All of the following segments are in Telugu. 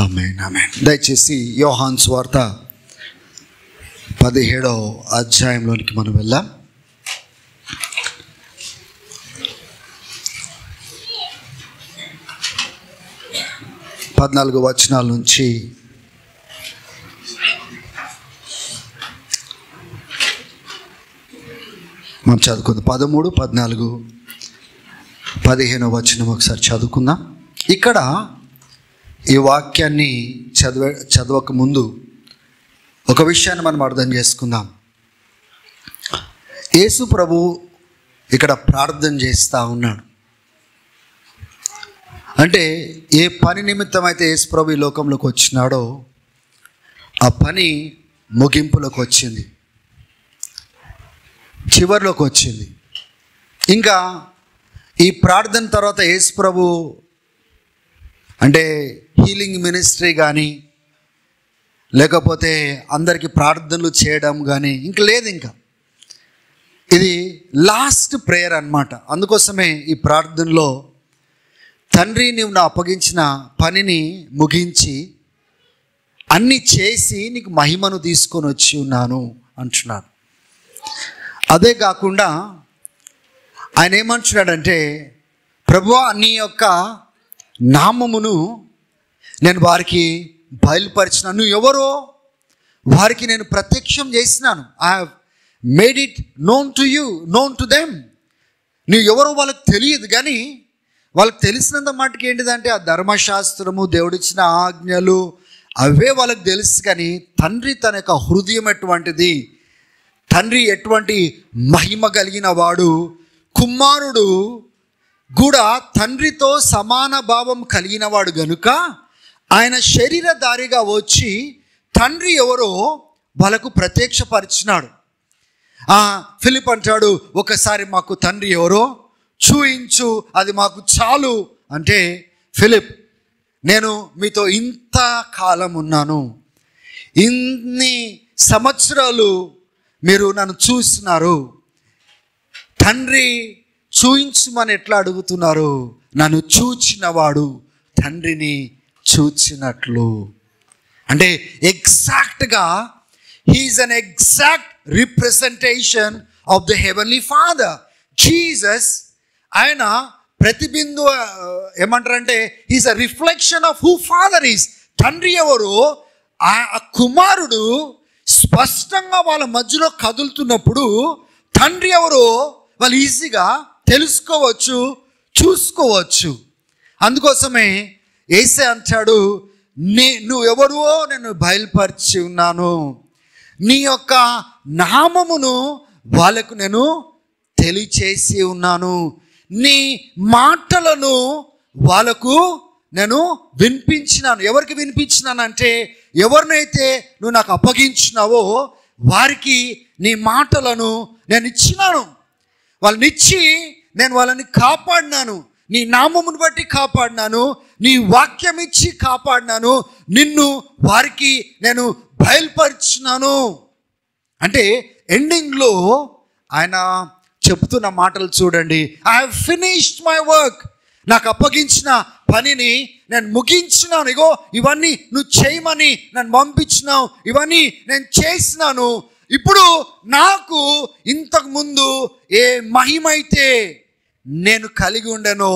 ఆమేన్ ఆమేన్. దయచేసి యోహాను సువార్త 17వ అధ్యాయంలోనికి మనం వెళ్దాం. పద్నాలుగు వచనాల నుంచి మనం చదువుకుందాం. 13, 14, 15వ వచనం ఒకసారి చదువుకుందాం. ఇక్కడ ఈ వాక్యాన్ని చదవక ముందు ఒక విషయాన్ని మనం అర్థం చేసుకుందాం. యేసు ప్రభు ఇక్కడ ప్రార్థన చేస్తూ ఉన్నాడు. అంటే ఏ పని నిమిత్తం అయితే యేసు ప్రభు ఈ లోకంలోకి వచ్చినాడో ఆ పని ముగింపులోకి వచ్చింది, చివరిలోకి వచ్చింది. ఇంకా ఈ ప్రార్థన తర్వాత యేసు ప్రభు అంటే హీలింగ్ మినిస్ట్రీ కానీ లేకపోతే అందరికీ ప్రార్థనలు చేయడం కానీ ఇంకా లేదు. ఇంకా ఇది లాస్ట్ ప్రేయర్ అన్నమాట. అందుకోసమే ఈ ప్రార్థనలో తండ్రి నీవు నా అప్పగించిన పనిని ముగించి అన్నీ చేసి నీకు మహిమను తీసుకొని వచ్చి ఉన్నాను అంటున్నాడు. అదే కాకుండా ఆయన ఏమంటున్నాడంటే, ప్రభువా నీ యొక్క నామమును నేను వారికి బయలుపరిచినాను, నువ్వు ఎవరో వారికి నేను ప్రత్యక్షం చేసినాను. I have made it known to you, known to them. నువ్వు ఎవరో వాళ్ళకి తెలియదు, కానీ వాళ్ళకి తెలిసినంత మట్టుకు ఏంటిదంటే ఆ ధర్మశాస్త్రము, దేవుడిచ్చిన ఆజ్ఞలు అవే వాళ్ళకి తెలుసు. కానీ తండ్రి తన యొక్క హృదయం ఎటువంటిది, తండ్రి ఎటువంటి మహిమ కలిగిన వాడు, కుమారుడు కూడా తండ్రితో సమాన భావం కలిగిన వాడు గనుక ఆయన శరీరధారిగా వచ్చి తండ్రి ఎవరో వాళ్ళకు ప్రత్యక్షపరిచినాడు. ఫిలిప్ అంటాడు, ఒకసారి మాకు తండ్రి ఎవరో చూయించు, అది మాకు చాలు అంటే, ఫిలిప్ నేను మీతో ఇంత కాలం ఉన్నాను, ఇన్ని సంవత్సరాలు మీరు నన్ను చూస్తున్నారు, తండ్రి చూయించమని ఎట్లా అడుగుతున్నారు? నన్ను చూచినవాడు తండ్రిని చూచినట్లు. అంటే ఎగ్జాక్ట్గా he is an exact representation of the heavenly father. Jesus ఆయన ప్రతిబిందు ఏమంటారంటే he is a reflection of who father is. తండ్రి ఎవరు, ఆ కుమారుడు స్పష్టంగా వాళ్ళ మధ్యలో కదులుతున్నప్పుడు తండ్రి ఎవరు వాళ్ళు ఈజీగా తెలుసుకోవచ్చు, చూసుకోవచ్చు. అందుకోసమే యేసే అంటాడు, నువ్వెవరో నేను బయలుపరిచి ఉన్నాను, నీ యొక్క నామమును వాళ్ళకు నేను తెలియచేసి ఉన్నాను, నీ మాటలను వాళ్ళకు నేను వినిపించినాను. ఎవరికి వినిపించినానంటే, ఎవరినైతే నువ్వు నాకు అప్పగించినావో వారికి నీ మాటలను నేను ఇచ్చినాను. వాళ్ళనిచ్చి నేను వాళ్ళని కాపాడినాను, నీ నామమును బట్టి కాపాడినాను, నీ వాక్యం ఇచ్చి కాపాడినాను, నిన్ను వారికి నేను బయలుపరిచినాను. అంటే ఎండింగ్లో ఆయన చెప్తున్న మాటలు చూడండి. I have finished my work, నాకు అప్పగించిన పనిని నేను ముగించినాను. ఇగో ఇవన్నీ నువ్వు చేయమని నన్ను పంపించినావు, ఇవన్నీ నేను చేసినాను. ఇప్పుడు నాకు ఇంతకుముందు ఏ మహిమ అయితే నేను కలిగి ఉండను,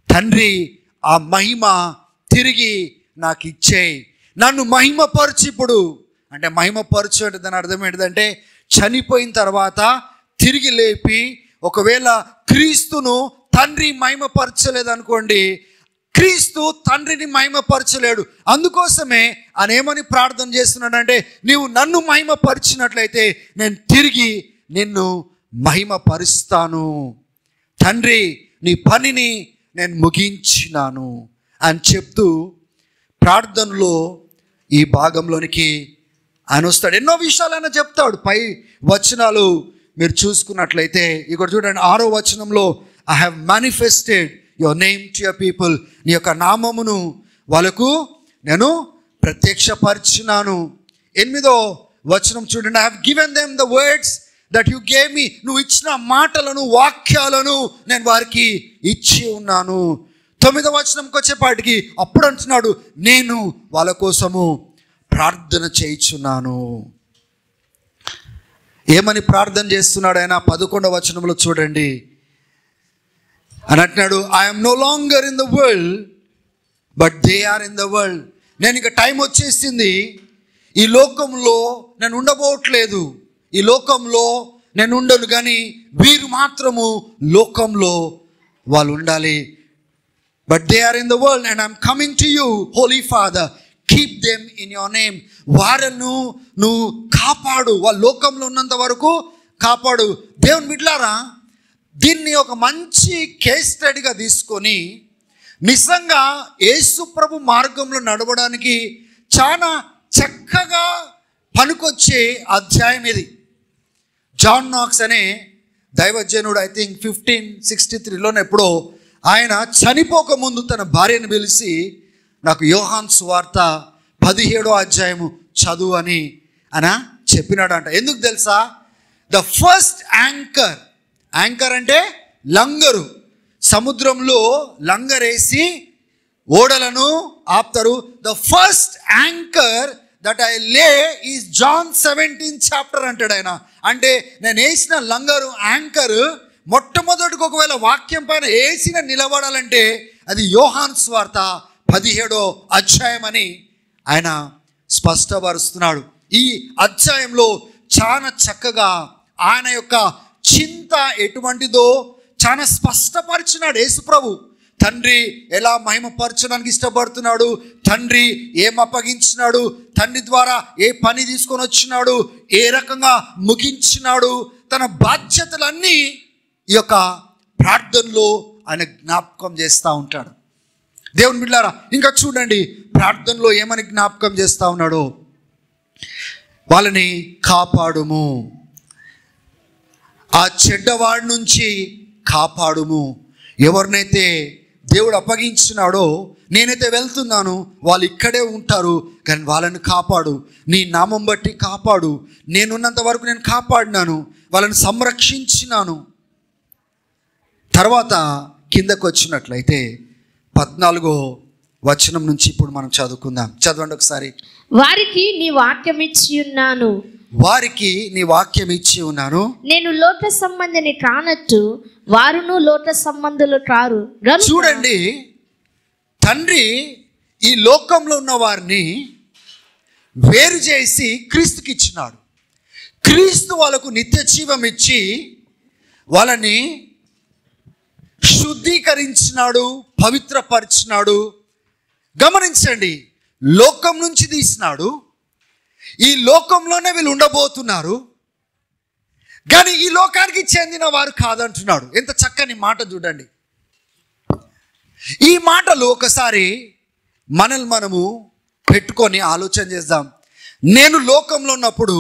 తండ్రి ఆ మహిమ తిరిగి నాకు ఇచ్చేయి, నన్ను మహిమపరచు. ఇప్పుడు అంటే మహిమపరచు అంటే దాని అర్థం ఏంటిదంటే, చనిపోయిన తర్వాత తిరిగి లేపి, ఒకవేళ క్రీస్తును తండ్రి మహిమపరచలేదనుకోండి, క్రీస్తు తండ్రిని మహిమపరచలేడు. అందుకోసమే ఆయన ఏమని ప్రార్థన చేస్తున్నాడంటే, నీవు నన్ను మహిమపరిచినట్లయితే నేను తిరిగి నిన్ను మహిమపరుస్తాను. తండ్రి నీ పనిని నేను ముగించినాను అని చెప్తూ ప్రార్థనలో ఈ భాగంలోనికి ఆయన వస్తాడు. ఎన్నో విషయాలు ఆయన చెప్తాడు. పై వచనాలు మీరు చూసుకున్నట్లయితే ఇక్కడ చూడండి, 6వ వచనంలో I have manifested your name to your people, నీ యొక్క నామమును వాళ్ళకు నేను ప్రత్యక్షపరిచినాను. 8వ వచనం చూడండి, I have given them the words that you gave me, నువ్వు ఇచ్చిన మాటలను, వాక్యాలను నేను వారికి ఇచ్చి ఉన్నాను. 9వ వచనంకి వచ్చేపాటికి అప్పుడు అంటున్నాడు, నేను వాళ్ళ కోసము ప్రార్థన చేయుచున్నాను. ఏమని ప్రార్థన చేస్తున్నాడు ఆయన? 11వ వచనంలో చూడండి, అని అంటున్నాడు, I'm no longer in the world but they are in the world. నేను ఇక టైం వచ్చేసింది, ఈ లోకంలో నేను ఉండబోట్లేదు, ఈ లోకంలో నేను ఉండను, కానీ వీరు మాత్రము లోకంలో వాళ్ళు ఉండాలి. But they are in the world and I'm coming to you holy father, keep them in your name. వారిను నువ్వు కాపాడు, వాళ్ళ లోకంలో ఉన్నంత వరకు కాపాడు. దేవుని బిడ్డలారా, దీన్ని ఒక మంచి కేస్ స్టడీగా తీసుకొని నిజంగా యేసు ప్రభు మార్గంలో నడవడానికి చాలా చక్కగా పనికొచ్చే అధ్యాయం ఇది. జాన్ నాక్స్ అనే దైవజనుడు, ఐ థింక్ 1563లోనే ఎప్పుడో, ఆయన చనిపోకముందు తన భార్యను పిలిచి, నాకు యోహాను సువార్త 17వ అధ్యాయము చదువు అని చెప్పినాడంట. ఎందుకు తెలుసా? ద ఫస్ట్ యాంకర్, యాంకర్ అంటే లంగరు, సముద్రంలో లంగరేసి ఓడలను ఆపుతారు. The first anchor that I lay is John 17th chapter అంటాడు ఆయన. అంటే నేను వేసిన లంగరు, యాంకర్ మొట్టమొదటికి ఒకవేళ వాక్యం పైన వేసిన నిలబడాలంటే అది యోహాను సువార్త 17వ అధ్యాయం అని ఆయన స్పష్టపరుస్తున్నాడు. ఈ అధ్యాయంలో చాలా చక్కగా ఆయన యొక్క చింత ఎటువంటిదో చాలా స్పష్టపరిచినాడు యేసు ప్రభు. తండ్రి ఎలా మహిమపరచడానికి ఇష్టపడుతున్నాడు, తండ్రి ఏం అప్పగించినాడు, తండ్రి ద్వారా ఏ పని తీసుకొని వచ్చినాడు, ఏ రకంగా ముగించినాడు, తన బాధ్యతలన్నీ ఈ యొక్క ప్రార్థనలో ఆయన జ్ఞాపకం చేస్తూ ఉంటాడు. దేవుని బిడ్డలారా, ఇంకా చూడండి ప్రార్థనలో ఏమని జ్ఞాపకం చేస్తూ ఉన్నాడో, వాళ్ళని కాపాడుము, ఆ చెడ్డవాడి నుంచి కాపాడుము. ఎవరినైతే దేవుడు అప్పగించినాడో, నేనైతే వెళ్తున్నాను, వాళ్ళు ఇక్కడే ఉంటారు, కానీ వాళ్ళని కాపాడు, నీ నామం బట్టి కాపాడు, నేనున్నంత వరకు నేను కాపాడినాను, వాళ్ళని సంరక్షించినాను. తర్వాత కిందకు వచ్చినట్లయితే 14వ వచనం నుంచి ఇప్పుడు మనం చదువుకుందాం. చదవండి ఒకసారి. వారికి నీ వాక్యం ఇచ్చి ఉన్నాను, వారికి నీ వాక్యం ఇచ్చి ఉన్నాను, నేను లోక సంబంధిని కానట్టు వారును లోక సంబంధులు కారు. చూడండి, తండ్రి ఈ లోకంలో ఉన్న వారిని వేరు చేసి క్రీస్తుకి ఇచ్చినాడు. క్రీస్తు వాళ్ళకు నిత్య జీవం ఇచ్చి వాళ్ళని శుద్ధీకరించినాడు, పవిత్రపరిచినాడు. గమనించండి, లోకం నుంచి తీసినాడు, ఈ లోకంలోనే వీళ్ళు ఉండబోతున్నారు, కానీ ఈ లోకానికి చెందిన వారు కాదంటున్నాడు. ఎంత చక్కని మాట చూడండి. ఈ మాటలు ఒకసారి మనల్ని మనము పెట్టుకొని ఆలోచన చేద్దాం. నేను లోకంలో ఉన్నప్పుడు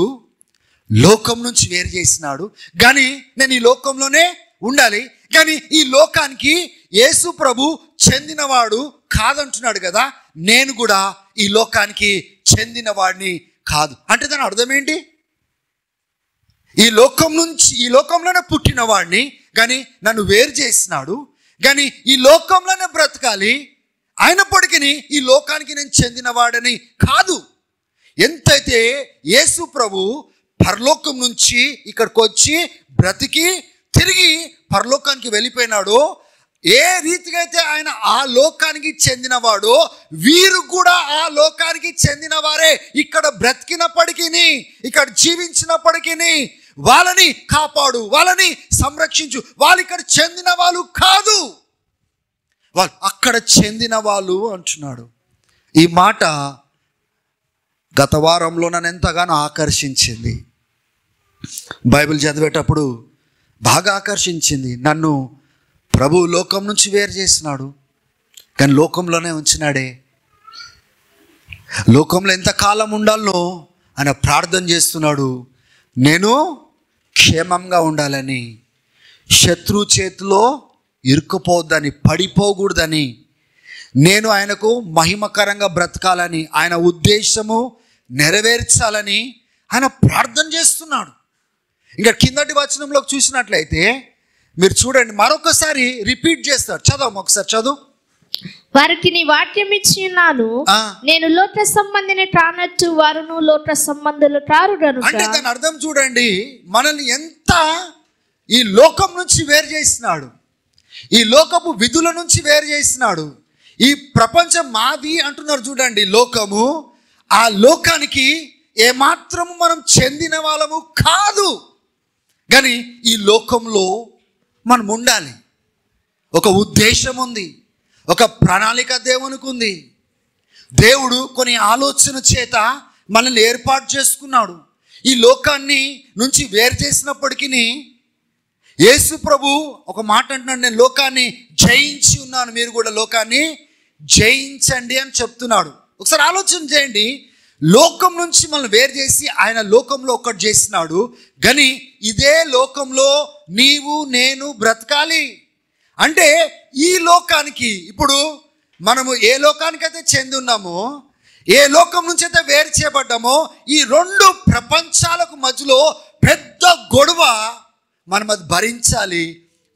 లోకం నుంచి వేరు చేసినాడు, కానీ నేను ఈ లోకంలోనే ఉండాలి, కానీ ఈ లోకానికి యేసు ప్రభు చెందినవాడు కాదంటున్నాడు కదా, నేను కూడా ఈ లోకానికి చెందిన వాడిని కాదు అంటే దాని అర్థం ఏంటి? ఈ లోకం నుంచి, ఈ లోకంలోనే పుట్టిన వాడిని, కానీ నన్ను వేరు చేసినాడు, కానీ ఈ లోకంలోనే బ్రతకాలి, అయినప్పటికీ ఈ లోకానికి నేను చెందినవాడని కాదు. ఎంతైతే యేసు ప్రభు పరలోకం నుంచి ఇక్కడికి వచ్చి బ్రతికి తిరిగి పరలోకానికి వెళ్ళిపోయినాడో, ఏ రీతిగా అయితే ఆయన ఆ లోకానికి చెందినవాడో, వీరు కూడా ఆ లోకానికి చెందిన వారే. ఇక్కడ బ్రతికినప్పటికీ, ఇక్కడ జీవించినప్పటికీ వాళ్ళని కాపాడు, వాళ్ళని సంరక్షించు. వాళ్ళు ఇక్కడ చెందిన వాళ్ళు కాదు, వాళ్ళు అక్కడ చెందిన వాళ్ళు అంటున్నాడు. ఈ మాట గత వారంలో నన్ను ఎంతగానో ఆకర్షించింది. బైబిల్ చదివేటప్పుడు బాగా ఆకర్షించింది. నన్ను ప్రభు లోకం నుంచి వేరు చేసినాడు, కానీ లోకంలోనే ఉంచినాడే. లోకంలో ఎంతకాలం ఉండాలో ఆయన ప్రార్థన చేస్తున్నాడు. నేను క్షేమంగా ఉండాలని, శత్రు చేతిలో ఇరుక్కుపోవద్దని, పడిపోకూడదని, నేను ఆయనకు మహిమకరంగా బ్రతకాలని, ఆయన ఉద్దేశము నెరవేర్చాలని ఆయన ప్రార్థన చేస్తున్నాడు. ఇంకా కిందటి వచనంలోకి చూసినట్లయితే మీరు చూడండి, మరొకసారి రిపీట్ చేస్తాడు. చదవం ఒకసారి, చదువు. వారికి నీ వాక్యం ఇచ్చి ఉన్నాను, నేను లోక సంబంధిని త్రానట్టు వారును లోక సంబంధులు త్రారు గనుక. అంటే దాని అర్థం చూడండి, మనల్ని ఎంత ఈ లోకం నుంచి వేరు చేస్తున్నాడు, ఈ లోకపు విధుల నుంచి వేరు చేస్తున్నాడు. ఈ ప్రపంచం మాది అంటున్నారు చూడండి లోకము, ఆ లోకానికి ఏమాత్రము మనం చెందిన వాళ్ళము కాదు. కానీ ఈ లోకంలో మనం ఉండాలి. ఒక ఉద్దేశం ఉంది, ఒక ప్రణాళిక దేవునికి ఉంది. దేవుడు కొన్ని ఆలోచన చేత మనల్ని ఏర్పాటు చేసుకున్నాడు. ఈ లోకాన్ని నుంచి వేరు చేసినప్పటికీ యేసు ప్రభు ఒక మాట అంటున్నాడు, నేను లోకాన్ని జయించి ఉన్నాను, మీరు కూడా లోకాన్ని జయించండి అని చెప్తున్నాడు. ఒకసారి ఆలోచన చేయండి, లోకం నుంచి మనం వేరు చేసి ఆయన లోకంలో ఒకటి చేసినాడు. కానీ ఇదే లోకంలో నీవు నేను బ్రతకాలి. అంటే ఈ లోకానికి, ఇప్పుడు మనము ఏ లోకానికైతే చెంది ఉన్నామో, ఏ లోకం నుంచి అయితే వేరు చేయబడ్డామో, ఈ రెండు ప్రపంచాలకు మధ్యలో పెద్ద గొడవ మనం అది భరించాలి,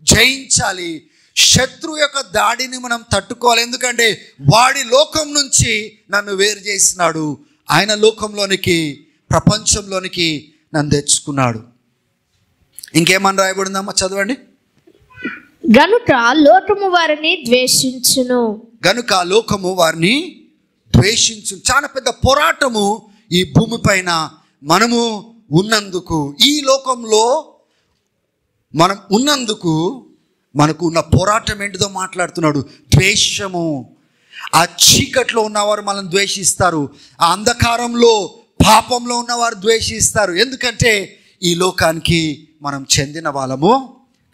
జయించాలి. శత్రు యొక్క దాడిని మనం తట్టుకోవాలి. ఎందుకంటే వాడి లోకం నుంచి నన్ను వేరు చేసినాడు, ఆయన లోకంలోనికి, ప్రపంచంలోనికి నన్ను తెచ్చుకున్నాడు. ఇంకేమని రాయబడిందమ్మా, చదవండి. గనుక లోకము వారిని ద్వేషించును. గనుక లోకము వారిని ద్వేషించు. చాలా పెద్ద పోరాటము ఈ భూమి పైన మనము ఉన్నందుకు, ఈ లోకంలో మనం ఉన్నందుకు మనకు ఉన్న పోరాటం ఏంటిదో మాట్లాడుతున్నాడు. ద్వేషము. ఆ చీకట్లో ఉన్నవారు మనల్ని ద్వేషిస్తారు, ఆ అంధకారంలో పాపంలో ఉన్నవారు ద్వేషిస్తారు. ఎందుకంటే ఈ లోకానికి మనం చెందిన వాళ్ళము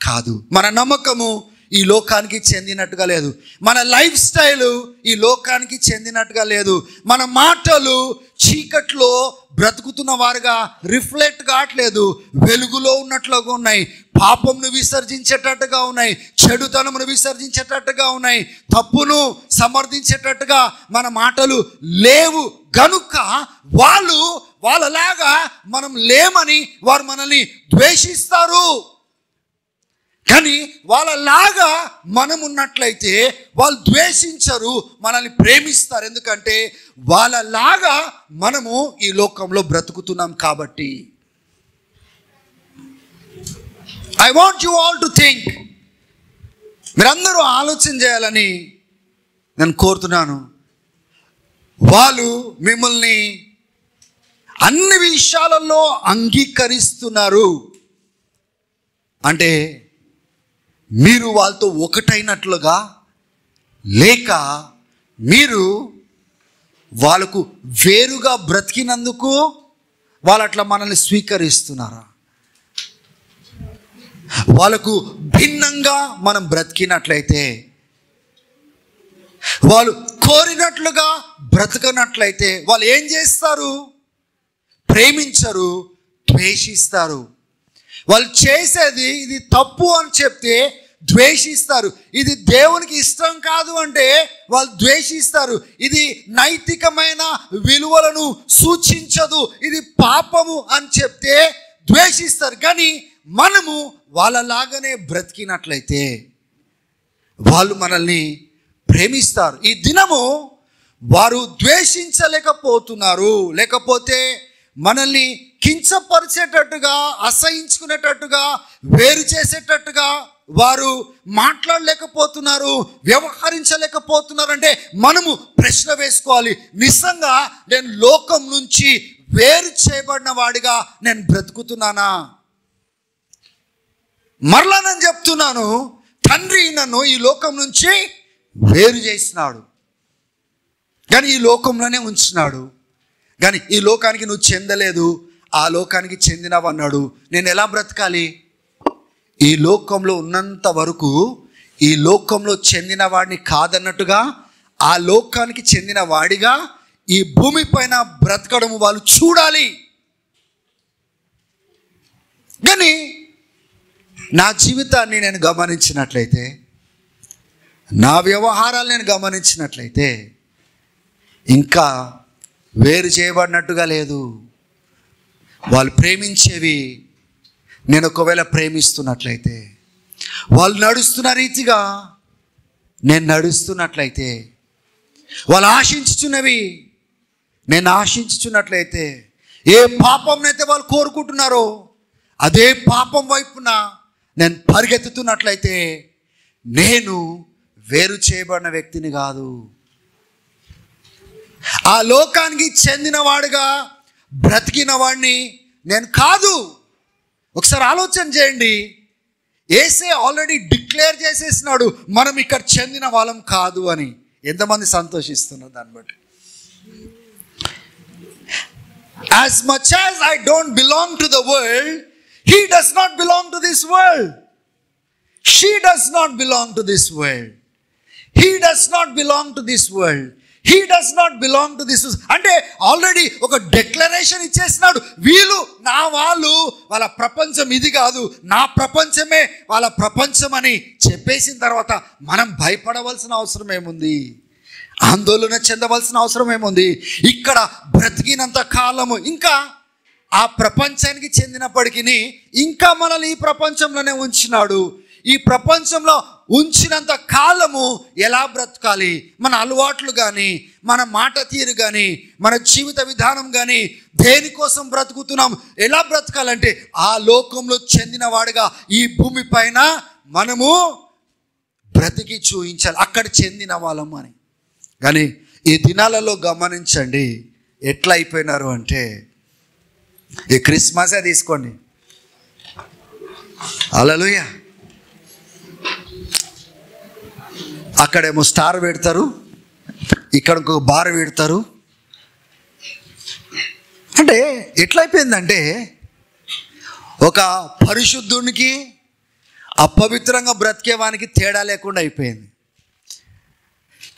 కాదు. మన నమ్మకము ఈ లోకానికి చెందినట్టుగా లేదు, మన లైఫ్ స్టైలు ఈ లోకానికి చెందినట్టుగా లేదు, మన మాటలు చీకట్లో బ్రతుకుతున్న వారుగా రిఫ్లెక్ట్ కావట్లేదు, వెలుగులో ఉన్నట్లుగా ఉన్నాయి, పాపంను విసర్జించేటట్టుగా ఉన్నాయి, చెడుతనమును విసర్జించేటట్టుగా ఉన్నాయి, తప్పును సమర్థించేటట్టుగా మన మాటలు లేవు. గనుక వాళ్ళలాగా మనం లేమని వారు మనల్ని ద్వేషిస్తారు. కానీ వాళ్ళలాగా మనం ఉన్నట్లయితే వాళ్ళు ద్వేషించరు, మనల్ని ప్రేమిస్తారు. ఎందుకంటే వాళ్ళలాగా మనము ఈ లోకంలో బ్రతుకుతున్నాం కాబట్టి. I want you all to think, మీరందరూ ఆలోచన చేయాలని నేను కోరుతున్నాను. వాళ్ళు మిమ్మల్ని అన్ని విషయాలలో అంగీకరిస్తున్నారు అంటే మీరు వాళ్ళతో ఒకటైనట్లుగా, లేక మీరు వాళ్ళకు వేరుగా బ్రతికినందుకు వాళ్ళు అట్లా మనల్ని స్వీకరిస్తున్నారా? వాళ్ళకు భిన్నంగా మనం బ్రతికినట్లయితే, వాళ్ళు కోరినట్లుగా బ్రతకనట్లయితే వాళ్ళు ఏం చేస్తారు? ప్రేమించరు, ద్వేషిస్తారు. వాళ్ళు చేసేది ఇది తప్పు అని చెప్తే ద్వేషిస్తారు. ఇది దేవునికి ఇష్టం కాదు అంటే వాళ్ళు ద్వేషిస్తారు. ఇది నైతికమైన విలువలను సూచించదు, ఇది పాపము అని చెప్తే ద్వేషిస్తారు. కానీ మనము వాళ్ళలాగానే బ్రతికినట్లయితే వాళ్ళు మనల్ని ప్రేమిస్తారు. ఈ దినము వారు ద్వేషించలేకపోతున్నారు, లేకపోతే మనల్ని కించపరిచేటట్టుగా, అసహించుకునేటట్టుగా, వేరు చేసేటట్టుగా వారు మాట్లాడలేకపోతున్నారు, వ్యవహరించలేకపోతున్నారు. అంటే మనము ప్రశ్న వేసుకోవాలి, నిజంగా నేను లోకం నుంచి వేరు చేయబడిన వాడిగా నేను బ్రతుకుతున్నానా? మరలా నేను చెప్తున్నాను, తండ్రి నన్ను ఈ లోకం నుంచి వేరు చేసినాడు, కానీ ఈ లోకంలోనే ఉంచినాడు. కానీ ఈ లోకానికి నువ్వు చెందలేదు, ఆ లోకానికి చెందినవు అన్నాడు. నేను ఎలా బ్రతకాలి? ఈ లోకంలో ఉన్నంత వరకు ఈ లోకంలో చెందిన వాడిని కాదన్నట్టుగా, ఆ లోకానికి చెందిన వాడిగా ఈ భూమి పైన బ్రతకడం వాళ్ళు చూడాలి. కానీ నా జీవితాన్ని నేను గమనించినట్లయితే, నా వ్యవహారాలు నేను గమనించినట్లయితే ఇంకా వేరు చేయబడినట్టుగా లేదు. వాళ్ళు ప్రేమించేవి నేను ఒకవేళ ప్రేమిస్తున్నట్లయితే, వాళ్ళు నడుస్తున్న రీతిగా నేను నడుస్తున్నట్లయితే, వాళ్ళు ఆశించుచున్నవి నేను ఆశించుచున్నట్లయితే, ఏ పాపంనైతే వాళ్ళు కోరుకుంటున్నారో అదే పాపం వైపున నేను పరిగెత్తుతున్నట్లయితే నేను వేరు చేయబడిన వ్యక్తిని కాదు, ఆ లోకానికి చెందినవాడుగా బ్రతికిన వాడిని నేను కాదు. ఒకసారి ఆలోచన చేయండి. యేసే ఆల్రెడీ డిక్లేర్ చేసేసినాడు మనం ఇక్కడ చెందిన వాళ్ళం కాదు అని. ఎంతమంది సంతోషిస్తున్నారు దాన్ని బట్టి? As much as I don't belong to the world, he does not belong to this world. She does not belong to this world. He does not belong to this world. He does not belong to this world. అంటే ఆల్రెడీ ఒక డిక్లరేషన్ ఇచ్చేసినాడు. వీళ్ళు నా వాళ్ళు, వాళ్ళ ప్రపంచం ఇది కాదు, నా ప్రపంచమే వాళ్ళ ప్రపంచం అని చెప్పేసిన తర్వాత మనం భయపడవలసిన అవసరం ఏముంది? ఆందోళన చెందవలసిన అవసరం ఏముంది? ఇక్కడ బ్రతికినంత కాలము ఇంకా ఆ ప్రపంచానికి చెందినప్పటికీ ఇంకా మనల్ని ఈ ప్రపంచంలోనే ఉంచినాడు. ఈ ప్రపంచంలో ఉంచినంత కాలము ఎలా బ్రతకాలి, మన అలవాట్లు కానీ, మన మాట తీరు కానీ, మన జీవిత విధానం కానీ, దేనికోసం బ్రతుకుతున్నాం, ఎలా బ్రతకాలంటే ఆ లోకంలో చెందినవాడుగా ఈ భూమి పైన మనము బ్రతికి చూయించాలి, అక్కడ చెందిన వాళ్ళం అని. కానీ ఈ దినాలలో గమనించండి ఎట్లా అయిపోయినారు అంటే, ఈ క్రిస్మసే తీసుకోండి, హల్లెలూయా, అక్కడేమో స్టార్ పెడతారు, ఇక్కడ ఇంకొక బార్ పెడతారు. అంటే ఎట్లయిపోయిందంటే ఒక పరిశుద్ధునికి అపవిత్రంగా బ్రతికేవానికి తేడా లేకుండా అయిపోయింది.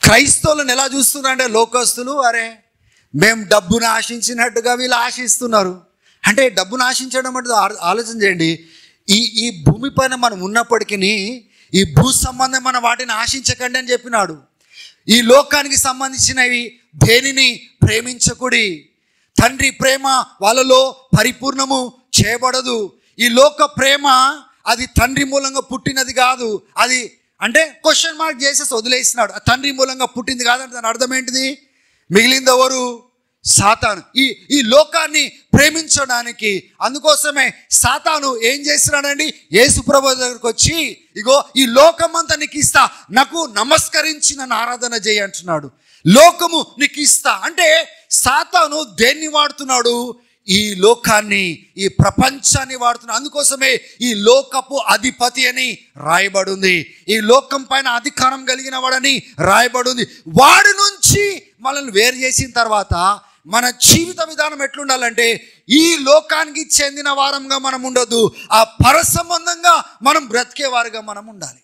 క్రైస్తవులను ఎలా చూస్తున్నారంటే లోకస్తులు, అరే మేము డబ్బును ఆశించినట్టుగా వీళ్ళు ఆశిస్తున్నారు. అంటే డబ్బును ఆశించడం అంటే ఆలోచన చేయండి. ఈ భూమి పైన మనం ఉన్నప్పటికీ ఈ భూ సంబంధమైన వాటిని ఆశించకండి అని చెప్పినాడు. ఈ లోకానికి సంబంధించినవి దేనిని ప్రేమించకుడి. తండ్రి ప్రేమ వాళ్ళలో పరిపూర్ణము చేయబడదు. ఈ లోక ప్రేమ అది తండ్రి మూలంగా పుట్టినది కాదు. అది అంటే క్వశ్చన్ మార్క్ చేసేసి వదిలేసినాడు. తండ్రి మూలంగా పుట్టింది కాదంటే దాని అర్థం ఏంటిది? మిగిలింది ఎవరు? సాతాను. ఈ లోకాన్ని ప్రేమించడానికి అందుకోసమే సాతాను ఏం చేస్తున్నాడండి, యేసు ప్రభువు దగ్గరకు వచ్చి, ఇగో ఈ లోకమంతా నీకు ఇస్తా, నాకు నమస్కరించి నన్ను ఆరాధన చేయి అంటున్నాడు. లోకము నీకు ఇస్తా అంటే సాతాను దేన్ని వాడుతున్నాడు? ఈ లోకాన్ని, ఈ ప్రపంచాన్ని వాడుతున్నాడు. అందుకోసమే ఈ లోకపు అధిపతి అని రాయబడింది, ఈ లోకం పైన అధికారం కలిగిన వాడని రాయబడింది. వాడి నుంచి మనల్ని వేరు చేసిన తర్వాత మన జీవిత విధానం ఎట్లుండాలంటే ఈ లోకానికి చెందిన వారంగా మనం ఉండొద్దు, ఆ పర సంబంధంగా మనం బ్రతికేవారుగా మనం ఉండాలి.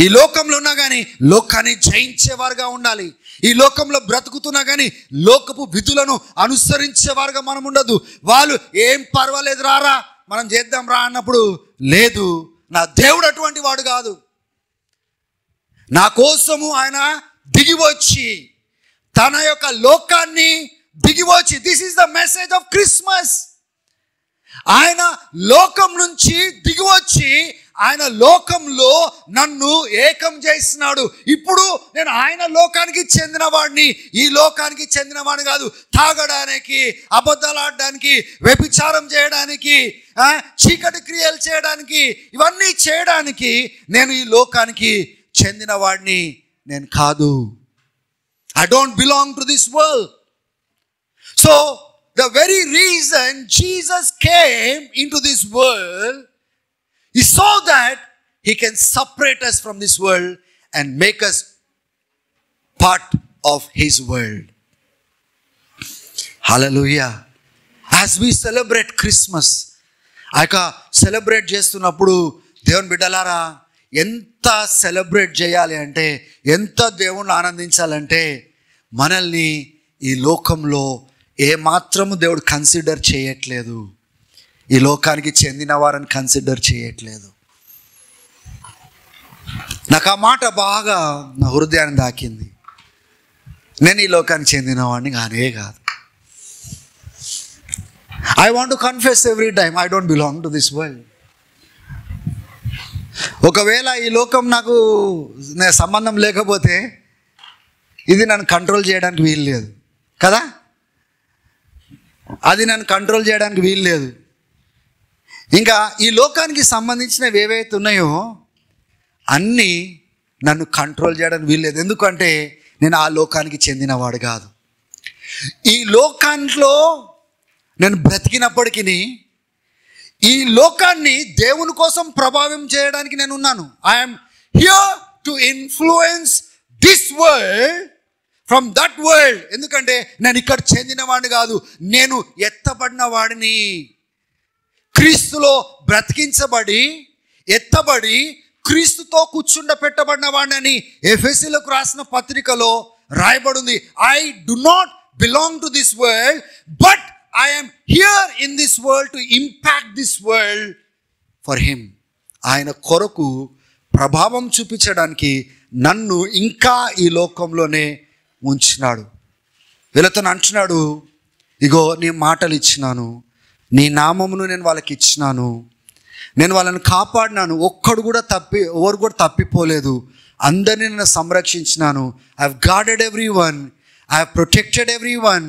ఈ లోకంలో ఉన్నా కానీ లోకాన్ని జయించేవారుగా ఉండాలి. ఈ లోకంలో బ్రతుకుతున్నా కానీ లోకపు విధులను అనుసరించేవారుగా మనం ఉండదు. వాళ్ళు ఏం పర్వాలేదు రారా మనం చేద్దాం రా అన్నప్పుడు, లేదు నా దేవుడు అటువంటి వాడు కాదు, నా కోసము ఆయన దిగివచ్చి తన యొక్క లోకాన్ని దిగివచ్చి, this is the message of Christmas. ఆయన లోకం నుంచి దిగివచ్చి ఆయన లోకంలో నన్ను ఏకం చేస్తున్నాడు. ఇప్పుడు నేను ఆయన లోకానికి చెందిన వాడిని, ఈ లోకానికి చెందిన వాడిని కాదు. తాగడానికి, అబద్ధాలు ఆడడానికి, వ్యభిచారం చేయడానికి, చీకటి క్రియలు చేయడానికి, ఇవన్నీ చేయడానికి నేను ఈ లోకానికి చెందిన వాడిని నేను కాదు. I don't belong to this world. So the very reason Jesus came into this world is so that he can separate us from this world and make us part of his world. Hallelujah. As we celebrate Christmas, ayaka celebrate చేస్తున్నప్పుడు దేవుని బిడ్డలారా ఎంత సెలబ్రేట్ చేయాలి అంటే, ఎంత దేవుణ్ణి ఆనందించాలంటే మనల్ని ఈ లోకంలో ఏమాత్రము దేవుడు కన్సిడర్ చేయట్లేదు, ఈ లోకానికి చెందిన వారని కన్సిడర్ చేయట్లేదు. నాకు ఆ మాట బాగా నా హృదయాన్ని తాకింది. నేను ఈ లోకానికి చెందిన వాడిని కానే కాదు. I want to confess every time I don't belong to this world. ఒకవేళ ఈ లోకం నాకు సంబంధం లేకపోతే ఇది నన్ను కంట్రోల్ చేయడానికి వీలు లేదు కదా, అది నన్ను కంట్రోల్ చేయడానికి వీలు లేదు. ఇంకా ఈ లోకానికి సంబంధించినవి ఏవైతే ఉన్నాయో అన్నీ నన్ను కంట్రోల్ చేయడానికి వీలు లేదు. ఎందుకంటే నేను ఆ లోకానికి చెందినవాడు కాదు. ఈ లోకంలో నేను బ్రతికినప్పటికీ ఈ లోకాన్ని దేవుని కోసం ప్రభావం చేయడానికి నేను ఉన్నాను. I'm here to influence this world from that world. ఎందుకంటే నేను ఇక్కడ చెందినవాడిని కాదు, నేను ఎత్తబడిన వాడిని. క్రీస్తులో బ్రతికించబడి ఎత్తబడి క్రీస్తుతో కూర్చుండ పెట్టబడిన వాడిని ఎఫెసీలకు రాసిన పత్రికలో రాయబడింది. I do not belong to this world but I am here in this world to impact this world for him. ఆయన కొరకు ప్రభావం చూపించడానికి నన్ను ఇంకా ఈ లోకంలోనే ఉంచినాడు. వీళ్ళతో అంటున్నాడు, ఇగో నీ మాటలు ఇచ్చినాను, నీ నామమును నేను వాళ్ళకి ఇచ్చినాను, నేను వాళ్ళని కాపాడినాను, ఎవరు కూడా తప్పిపోలేదు, అందరినీ నేను సంరక్షించినాను. I have guarded every one, I have protected every one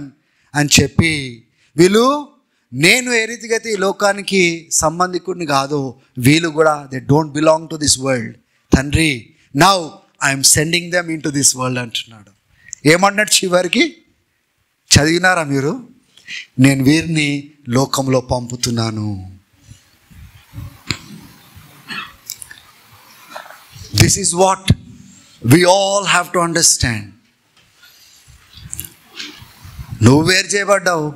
అని చెప్పి వీళ్ళు నేను ఏ రీతిగా అయితే ఈ లోకానికి సంబంధికుడిని కాదో వీళ్ళు కూడా they don't belong to this world. తండ్రి now I'm sending them in to this world అంటున్నాడు. ఏమన్నాడు చివరికి? చదివినారా మీరు? నేను వీరిని లోకంలో పంపుతున్నాను. This is what we all have to understand. నువ్వు వేరు చేయబడ్డావు,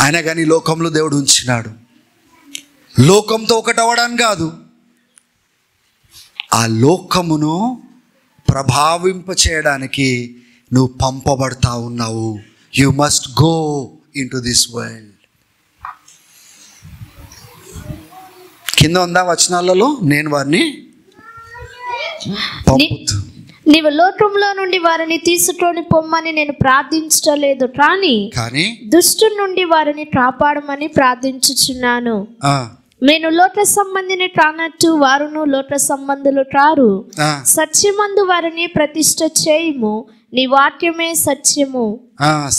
ఆయన కానీ లోకంలో దేవుడు ఉంచినాడు. లోకంతో ఒకటి అవ్వడానికి కాదు, ఆ లోకమును ప్రభావింప చేయడానికి నువ్వు పంపబడతా ఉన్నావు. You must go in to this world. కింద ఉందా వచనాలలో, నేను వారిని పంపుతూ నీవు లోకంలో నుండి వారిని తీసుకొని పొమ్మని నేను ప్రార్థించలేదు, కానీ దుష్టు నుండి వారిని కాపాడమని ప్రార్థించుచున్నాను. నేను లోక సంబంధిని కానట్టు వారును లోక సంబంధులు కారు. సత్యమందు వారిని ప్రతిష్ఠ చేయము, నీ వాక్యమే సత్యము.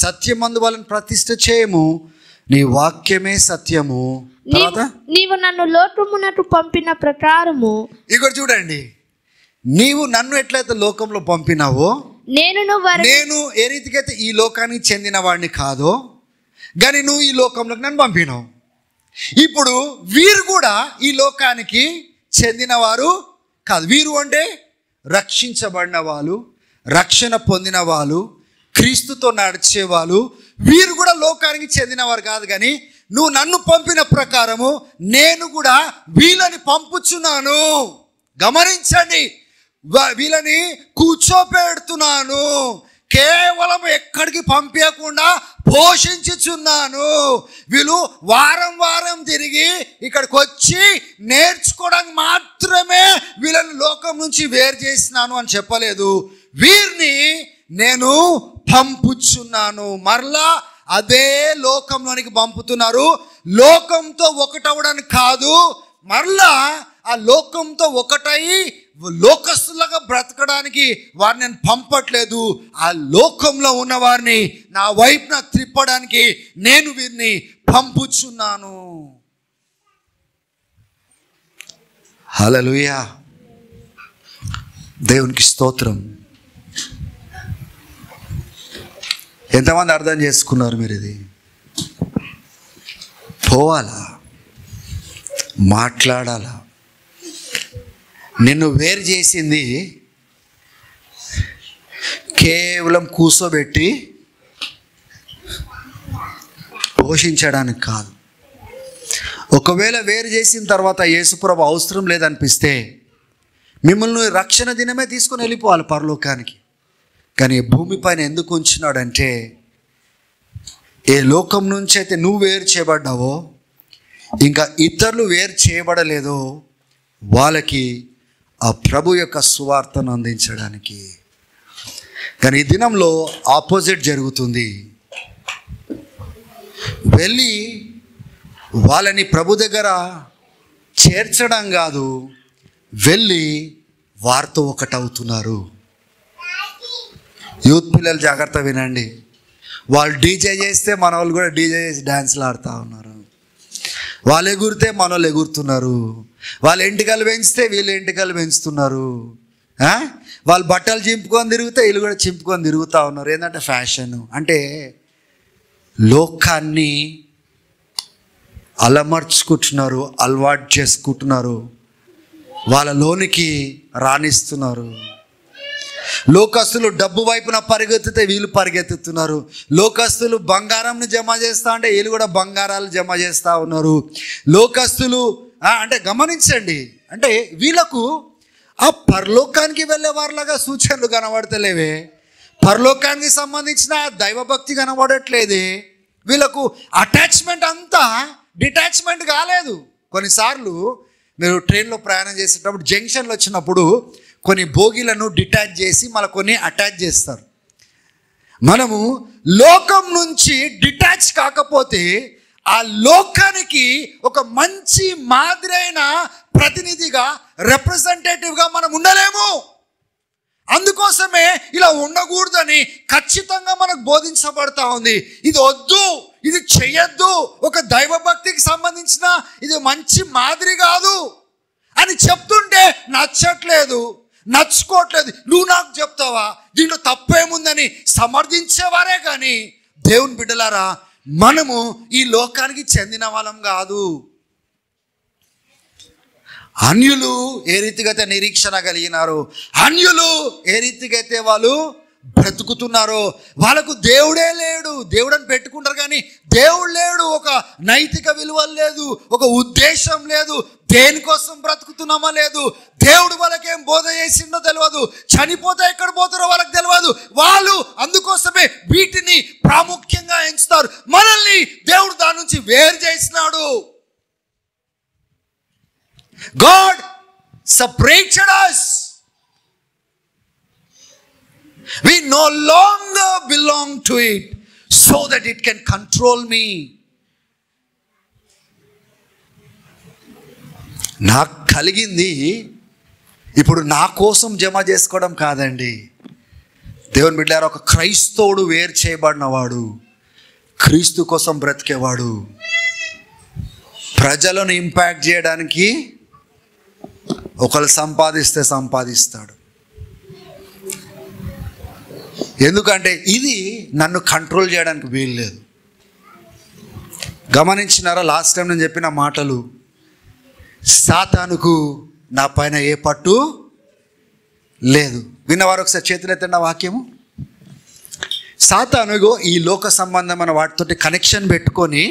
సత్యమందు వాళ్ళని ప్రతిష్ఠ చేయము, నీ వాక్యమే సత్యము. నీవు నన్ను లోకమునకు పంపిన ప్రకారము. ఇక్కడ చూడండి, నీవు నన్ను ఎట్లయితే లోకంలో పంపినావో నేను ఏ రీతికైతే ఈ లోకానికి చెందిన వాడిని కాదో కానీ నువ్వు ఈ లోకంలోకి నన్ను పంపినావు. ఇప్పుడు వీరు కూడా ఈ లోకానికి చెందినవారు కాదు. వీరు అంటే రక్షించబడిన వాళ్ళు, రక్షణ పొందిన వాళ్ళు, క్రీస్తుతో నడిచేవాళ్ళు. వీరు కూడా లోకానికి చెందినవారు కాదు. కానీ నువ్వు నన్ను పంపిన ప్రకారము నేను కూడా వీళ్ళని పంపుచున్నాను. గమనించండి, వీళ్ళని కూర్చోపెడుతున్నాను, కేవలం ఎక్కడికి పంపించకుండా పోషించుచున్నాను. వీళ్ళు వారం వారం తిరిగి ఇక్కడికి వచ్చి నేర్చుకోవడానికి మాత్రమే వీళ్ళని లోకం నుంచి వేరు చేసినాను అని చెప్పలేదు. వీరిని నేను పంపుచున్నాను, మరలా అదే లోకంలోనికి పంపుతున్నారు. లోకంతో ఒకటవడానికి కాదు, మరలా ఆ లోకంతో ఒకటై లోకస్తులుగా బ్రతకడానికి వారిని నేను పంపట్లేదు. ఆ లోకంలో ఉన్న వారిని నా వైపున త్రిప్పడానికి నేను వీరిని పంపుచున్నాను. హల్లెలూయా, దేవునికి స్తోత్రం. ఎంతమంది అర్థం చేసుకున్నారు మీరు? ఇది పోవాలా, మాట్లాడాలా. నిన్ను వేరు చేసింది కేవలం కూర్చోబెట్టి పోషించడానికి కాదు. ఒకవేళ వేరు చేసిన తర్వాత యేసుప్రభు అవసరం లేదనిపిస్తే మిమ్మల్ని రక్షణ దినమే తీసుకొని వెళ్ళిపోవాలి పరలోకానికి. కానీ భూమిపైన ఎందుకు ఉంచినాడంటే ఏ లోకం నుంచి అయితే నువ్వు వేరు చేయబడ్డావో, ఇంకా ఇతరులు వేరు చేయబడలేదో వాళ్ళకి ఆ ప్రభు యొక్క సువార్తను అందించడానికి. కానీ ఈ దినంలో ఆపోజిట్ జరుగుతుంది. వెళ్ళి వాళ్ళని ప్రభు దగ్గర చేర్చడం కాదు, వెళ్ళి వారితో ఒకటవుతున్నారు. యూత్ పిల్లలు జాగ్రత్త వినండి. వాళ్ళు డీజే చేస్తే మన వాళ్ళు కూడా డీజే చేసి డ్యాన్స్లు ఆడుతూ ఉన్నారు. వాళ్ళు ఎగురితే మన వాళ్ళు ఎగురుతున్నారు. వాళ్ళు ఎంటికలు పెంచితే వీళ్ళు ఎంటికలు పెంచుతున్నారు. వాళ్ళు బట్టలు చింపుకొని తిరిగితే వీళ్ళు కూడా చింపుకొని తిరుగుతూ ఉన్నారు. ఏంటంటే ఫ్యాషన్. అంటే లోకాన్ని అలమర్చుకుంటున్నారు, అలవాటు చేసుకుంటున్నారు, వాళ్ళలోనికి రాణిస్తున్నారు. లోకస్తులు డబ్బు వైపున పరిగెత్తితే వీళ్ళు పరిగెత్తుతున్నారు. లోకస్తులు బంగారంను జమ చేస్తా అంటే వీళ్ళు కూడా బంగారాలు జమ చేస్తూ ఉన్నారు. లోకస్తులు అంటే గమనించండి, అంటే వీళ్ళకు ఆ పరలోకానికి వెళ్ళే వారిలాగా సూచనలు కనబడతలేవే, పరలోకానికి సంబంధించిన దైవభక్తి కనబడట్లేదే. వీళ్ళకు అటాచ్మెంట్ అంతా డిటాచ్మెంట్ కాలేదు. కొన్నిసార్లు మీరు ట్రైన్లో ప్రయాణం చేసేటప్పుడు జంక్షన్లు వచ్చినప్పుడు కొన్ని బోగీలను డిటాచ్ చేసి మళ్ళీ కొన్ని అటాచ్ చేస్తారు. మనము లోకం నుంచి డిటాచ్ కాకపోతే ఆ లోకానికి ఒక మంచి మాదిరైన ప్రతినిధిగా, రిప్రజెంటేటివ్గా మనం ఉండలేము. అందుకోసమే ఇలా ఉండకూడదని ఖచ్చితంగా మనకు బోధించబడతా ఉంది. ఇది వద్దు, ఇది చెయ్యొద్దు, ఒక దైవభక్తికి సంబంధించిన ఇది మంచి మాదిరి కాదు అని చెప్తుంటే నచ్చట్లేదు, నచ్చుకోవట్లేదు. నువ్వు నాకు చెప్తావా, దీంట్లో తప్పేముందని సమర్థించేవారే కానీ దేవుని బిడ్డలారా మనము ఈ లోకానికి చెందిన వాళ్ళం కాదు. అన్యులు ఏ రీతిగా అయితే నిరీక్షణ కలిగినారో, అన్యులు ఏ రీతిగా అయితే వాళ్ళు బ్రతుకుతున్నారో, వాళ్ళకు దేవుడే లేడు. దేవుడని పెట్టుకుంటారు కానీ దేవుడు లేడు. ఒక నైతిక విలువలు లేదు, ఒక ఉద్దేశం లేదు, దేనికోసం బ్రతుకుతున్నామా లేదు, దేవుడు వాళ్ళకేం బోధ చేసిండో తెలియదు, చనిపోతే ఎక్కడ పోతారో వాళ్ళకి తెలియదు. వాళ్ళు అందుకోసమే వీటిని ప్రాముఖ్యంగా ఎంచుతారు. మనల్ని దేవుడు దాని నుంచి వేరు చేసినాడు. God separated us. We no longer belong to it so that it can control me. నాకు కలిగింది ఇప్పుడు నా కోసం జమ చేసుకోవడం కాదండి. దేవుని బిడ్డలారా, ఒక క్రైస్తవుడు వేరు చేయబడినవాడు, క్రీస్తు కోసం బ్రతికేవాడు, ప్రజలను ఇంపాక్ట్ చేయడానికి ఒకళ్ళు సంపాదిస్తే సంపాదిస్తాడు. ఎందుకంటే ఇది నన్ను కంట్రోల్ చేయడానికి వీలు లేదు. గమనించినారా? లాస్ట్ టైం నేను చెప్పిన మాటలు, సాతానుకు నా పైన ఏ పట్టు లేదు. విన్నవారు ఒకసారి చేతులెత్తండి ఆ వాక్యము. సాతానుగో ఈ లోక సంబంధమైన వాటితోటి కనెక్షన్ పెట్టుకొని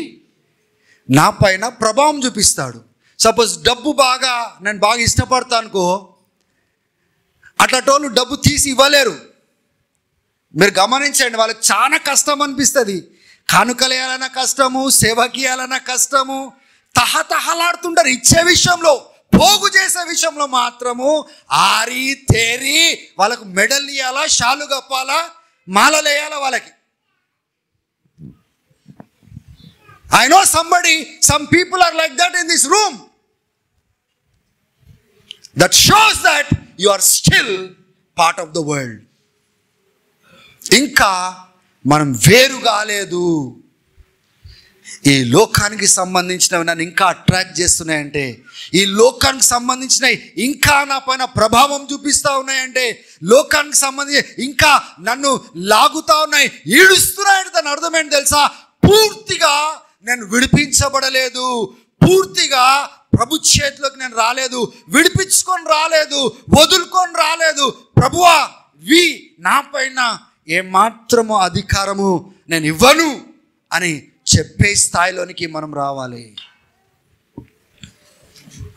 నా పైన ప్రభావం చూపిస్తాడు. సపోజ్ డబ్బు నేను బాగా ఇష్టపడతా అనుకో, అట్లాటోళ్ళు డబ్బు తీసి ఇవ్వలేరు. మీరు గమనించండి, వాళ్ళకి చాలా కష్టం అనిపిస్తుంది. కానుకలు వేయాలన్నా కష్టము, సేవకి వేయాలన్నా కష్టము, తహతహలాడుతుంటారు. ఇచ్చే విషయంలో, పోగు చేసే విషయంలో మాత్రము ఆరి తేరి వాళ్ళకు మెడల్ ఇవ్వాలా, షాలు కప్పాలా, మాలలు వేయాలా వాళ్ళకి. I know some people are like that in this room. That shows that you are still part of the world. ఇంకా మనం వేరు కాలేదు. ఈ లోకానికి సంబంధించినవి నన్ను ఇంకా అట్రాక్ట్ చేస్తున్నాయంటే, ఈ లోకానికి సంబంధించినవి ఇంకా నా పైన ప్రభావం చూపిస్తూ ఉన్నాయంటే, లోకానికి సంబంధించి ఇంకా నన్ను లాగుతూ ఉన్నాయి, ఈడుస్తున్నాయంటే దాని అర్థం ఏంటి తెలుసా? పూర్తిగా నేను విడిపించబడలేదు, పూర్తిగా ప్రభు చేతిలోకి నేను రాలేదు, విడిపించుకొని రాలేదు, వదులుకొని రాలేదు. ప్రభువా, నా పైన ఏమాత్రము అధికారము నేను ఇవ్వను అని చెప్పే స్థాయిలోనికి మనం రావాలి.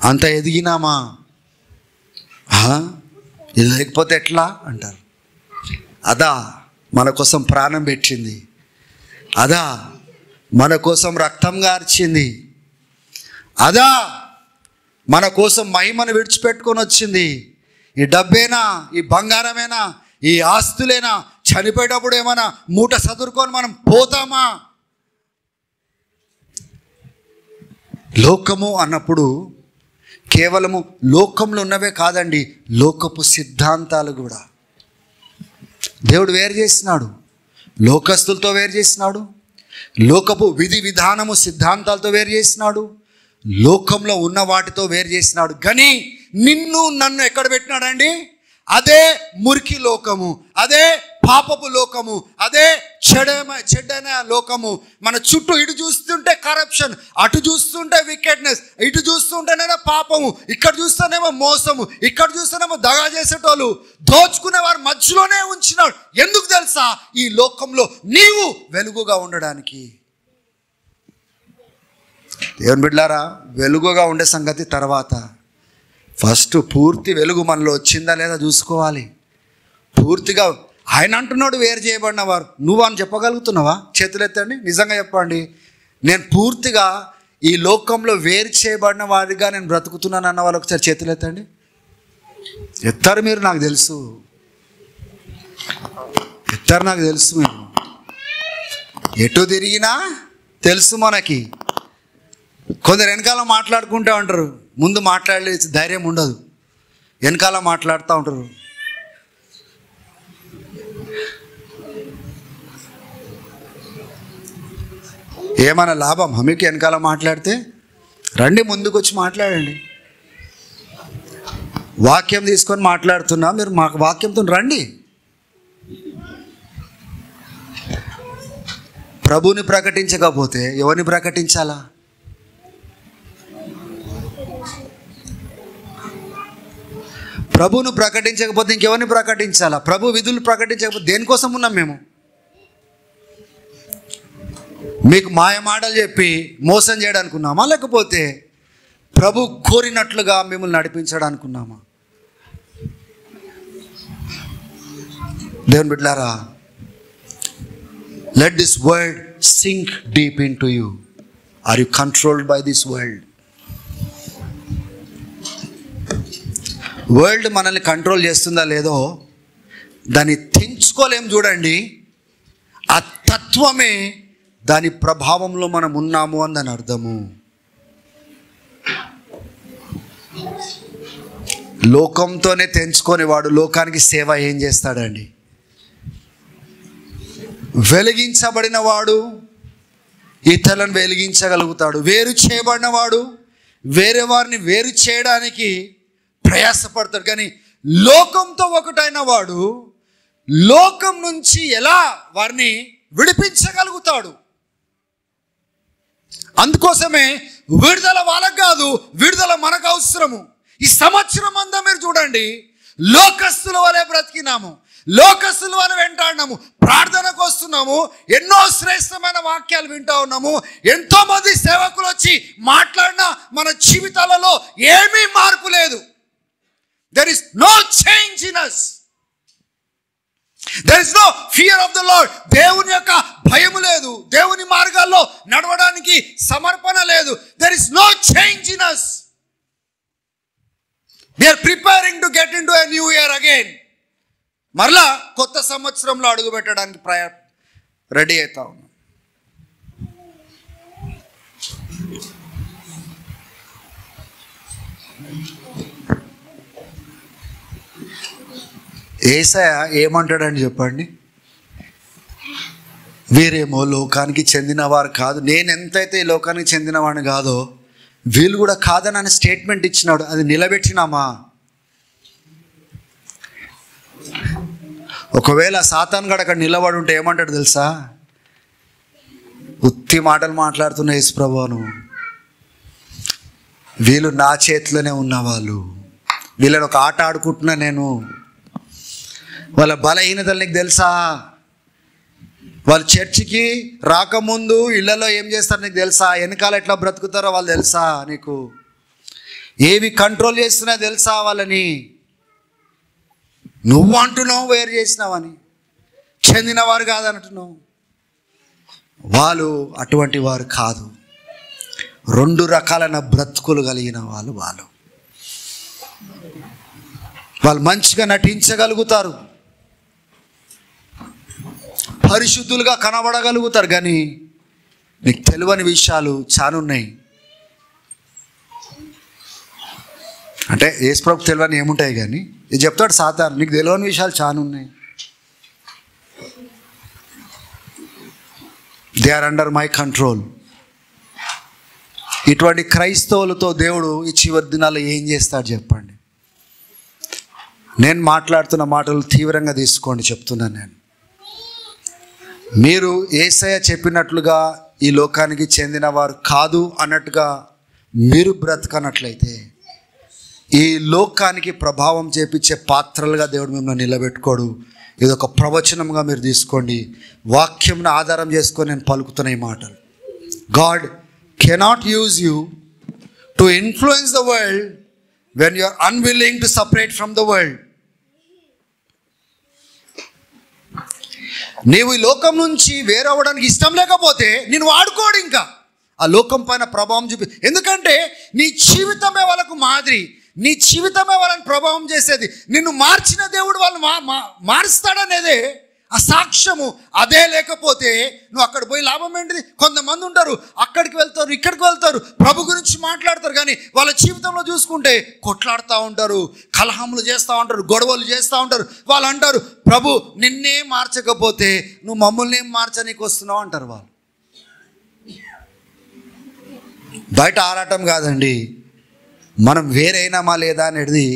అంత ఎదిగినామా? ఇది లేకపోతే ఎట్లా అంటారు. అదా మన కోసం ప్రాణం పెట్టింది, అదా మన కోసం రక్తం గార్చింది, అదా మన కోసం మహిమను విడిచిపెట్టుకొని వచ్చింది. ఈ డబ్బేనా, ఈ బంగారమేనా, ఈ ఆస్తులేనా? చనిపోయేటప్పుడు ఏమైనా మూట సదురుకొని మనం పోతామా? లోకము అన్నప్పుడు కేవలము లోకంలో ఉన్నవే కాదండి, లోకపు సిద్ధాంతాలు కూడా దేవుడు వేరు చేసినాడు. లోకస్తులతో వేరు చేసినాడు, లోకపు విధి విధానము సిద్ధాంతాలతో వేరు చేసినాడు, లోకంలో ఉన్న వాటితో వేరు చేసినాడు. కానీ నిన్ను నన్ను ఎక్కడ పెట్టినాడండి? అదే మురికి లోకము, అదే పాపపు లోకము, అదే చెడ్డైన లోకము. మన చుట్టూ ఇటు చూస్తుంటే కరప్షన్, అటు చూస్తుంటే వికెట్నెస్, ఇటు చూస్తుంటేనేమో పాపము, ఇక్కడ చూస్తేనేమో మోసము, ఇక్కడ చూస్తేనేమో దగా చేసేటోళ్ళు, దోచుకునే వారి మధ్యలోనే ఉంచినాడు. ఎందుకు తెలుసా? ఈ లోకంలో నీవు వెలుగుగా ఉండడానికి. దేవుని బిడ్డలారా, వెలుగుగా ఉండే సంగతి తర్వాత, ఫస్ట్ పూర్తి వెలుగు మనలో వచ్చిందా లేదా చూసుకోవాలి. పూర్తిగా ఆయన అంటున్నాడు వేరు చేయబడిన వారు. నువ్వు అని చెప్పగలుగుతున్నావా? చేతులు ఎత్తండి, నిజంగా చెప్పండి. నేను పూర్తిగా ఈ లోకంలో వేరు చేయబడిన వారిగా నేను బ్రతుకుతున్నాను అన్న వాళ్ళు ఒకసారి చేతులు ఎత్తండి. ఎత్తారు మీరు, నాకు తెలుసు. ఎత్తారు, నాకు తెలుసు. మీరు ఎటు తిరిగినా తెలుసు మనకి. కొందరు వెనకాల మాట్లాడుకుంటూ ఉంటారు, ముందు మాట్లాడే ధైర్యం ఉండదు, వెనకాల మాట్లాడుతూ ఉంటారు. ఏమైనా లాభం మీకు వెనకాల మాట్లాడితే? రండి, ముందుకు వచ్చి మాట్లాడండి. వాక్యం తీసుకొని మాట్లాడుతున్నా, మీరు మాకు వాక్యంతో రండి. ప్రభుని ప్రకటించకపోతే ఎవరిని ప్రకటించాలా? ప్రభును ప్రకటించకపోతే ఇంకెవరిని ప్రకటించాలా? ప్రభు విధులు ప్రకటించకపోతే దేనికోసం ఉన్నాం మేము? మీకు మాయ మాటలు చెప్పి మోసం చేయడానికి ఉన్నామా, లేకపోతే ప్రభు కోరినట్లుగా మిమ్మల్ని నడిపించడానికి ఉన్నామా? దేవుని బిడ్డలారా, let this world sink deep into you. Are you controlled by this world? World మనల్ని కంట్రోల్ చేస్తుందా లేదో దాన్ని తెంచుకోలేం. చూడండి, ఆ తత్వమే దాని ప్రభావంలో మనం ఉన్నాము అని దాని అర్థము. లోకంతోనే తెంచుకొనేవాడు లోకానికి సేవ ఏం చేస్తాడండి? వెలిగించబడిన వాడు ఇతరులను వెలిగించగలుగుతాడు. వేరు చేయబడిన వాడు వేరే వారిని వేరు చేయడానికి ప్రయాసపడతాడు. కానీ లోకంతో ఒకటైన వాడు లోకం నుంచి ఎలా వారిని విడిపించగలుగుతాడు? అందుకోసమే విడుదల వాళ్ళకు కాదు, విడుదల మనకు అవసరము. ఈ సంవత్సరం అంతా మీరు చూడండి, లోకస్తుల వలె బ్రతికినాము, లోకస్తుల వలె వెంటాడినాము, ప్రార్థనకు వస్తున్నాము, ఎన్నో శ్రేష్టమైన వాక్యాలు వింటా ఉన్నాము, ఎంతో మంది సేవకులు వచ్చి మాట్లాడినా మన జీవితాలలో ఏమీ మార్పు లేదు. There is no change in us. There is no fear of the Lord. దేవుని యొక్క భయము లేదు, దేవుని మార్గాల్లో నడవడానికి సమర్పణ లేదు. There is no change in us. We are preparing to get into a new year again. మరలా కొత్త సంవత్సరంలో అడుగు పెట్టడానికి రెడీ అవుతా ఉన్నాం. యేసయ్య ఏమంటాడని చెప్పండి? వీరేమో లోకానికి చెందినవారు కాదు, నేను ఎంతైతే ఈ లోకానికి చెందినవాడిని కాదో వీళ్ళు కూడా కాదని అని స్టేట్మెంట్ ఇచ్చినాడు. అది నిలబెట్టినామా? ఒకవేళ సాతాను గడ అక్కడ నిలబడి ఉంటే ఏమంటాడు తెలుసా? ఉత్తి మాటలు మాట్లాడుతున్న యేసు ప్రభువును, వీళ్ళు నా చేతిలోనే ఉన్నవాళ్ళు, వీళ్ళని ఒక ఆట ఆడుకుంటున్నా నేను. వాళ్ళ బలహీనతలు నీకు తెలుసా? వాళ్ళు చర్చికి రాకముందు ఇళ్లలో ఏం చేస్తారు నీకు తెలుసా? వెనకాల ఎట్లా బ్రతుకుతారో వాళ్ళు తెలుసా నీకు? ఏవి కంట్రోల్ చేస్తున్నా తెలుసా వాళ్ళని? నువ్వు అంటున్నావు వేరు చేసినావని, చెందినవారు కాదంటున్నావు. వాళ్ళు అటువంటి వారు కాదు. 2 రకాలైన బ్రతుకులు కలిగిన వాళ్ళు. వాళ్ళు మంచిగా నటించగలుగుతారు, పరిశుద్ధులుగా కనబడగలుగుతారు, కానీ నీకు తెలియని విషయాలు చాలా ఉన్నాయి. అంటే యేసు ప్రభుకు తెలియని ఏముంటాయి కానీ ఇది చెప్తాడు సాతాను, నీకు తెలియని విషయాలు చాలా ఉన్నాయి. They are under my control. ఇటువంటి క్రైస్తవులతో దేవుడు ఈ చివరి దినాల్లో ఏం చేస్తాడు చెప్పండి? నేను మాట్లాడుతున్న మాటలు తీవ్రంగా తీసుకోండి, చెప్తున్నాను నేను. మీరు యేసయ్య చెప్పినట్లుగా ఈ లోకానికి చెందిన వారు కాదు అన్నట్టుగా మీరు బ్రతకనట్లయితే ఈ లోకానికి ప్రభావం చేపించే పాత్రలుగా దేవుడు మిమ్మల్ని నిలబెట్టుకోడు. ఇది ఒక ప్రవచనంగా మీరు తీసుకోండి. వాక్యంను ఆధారం చేసుకొని నేను పలుకుతున్న ఈ మాటలు. God cannot use you to influence the world when you are unwilling to separate from the world. నీవు ఈ లోకం నుంచి వేరవ్వడానికి ఇష్టం లేకపోతే నేను వాడుకోడు, ఇంకా ఆ లోకం పైన ప్రభావం చూపి. ఎందుకంటే నీ జీవితమే వాళ్ళకు మాదిరి, నీ జీవితమే వాళ్ళని ప్రభావం చేసేది. నిన్ను మార్చిన దేవుడు వాళ్ళు మారుస్తాడనేదే ఆ సాక్ష్యము. అదే లేకపోతే నువ్వు అక్కడ పోయి లాభం ఏంటిది? కొంతమంది ఉంటారు అక్కడికి వెళ్తారు, ఇక్కడికి వెళ్తారు, ప్రభు గురించి మాట్లాడతారు, కానీ వాళ్ళ జీవితంలో చూసుకుంటే కొట్లాడుతూ ఉంటారు, కలహములు చేస్తూ ఉంటారు, గొడవలు చేస్తూ ఉంటారు. వాళ్ళు అంటారు, ప్రభు నిన్నే మార్చకపోతే నువ్వు మమ్మల్ని ఏం మార్చనీకి వస్తున్నావు అంటారు వాళ్ళు. బయట ఆరాటం కాదండి, మనం వేరైనామా లేదా అనేది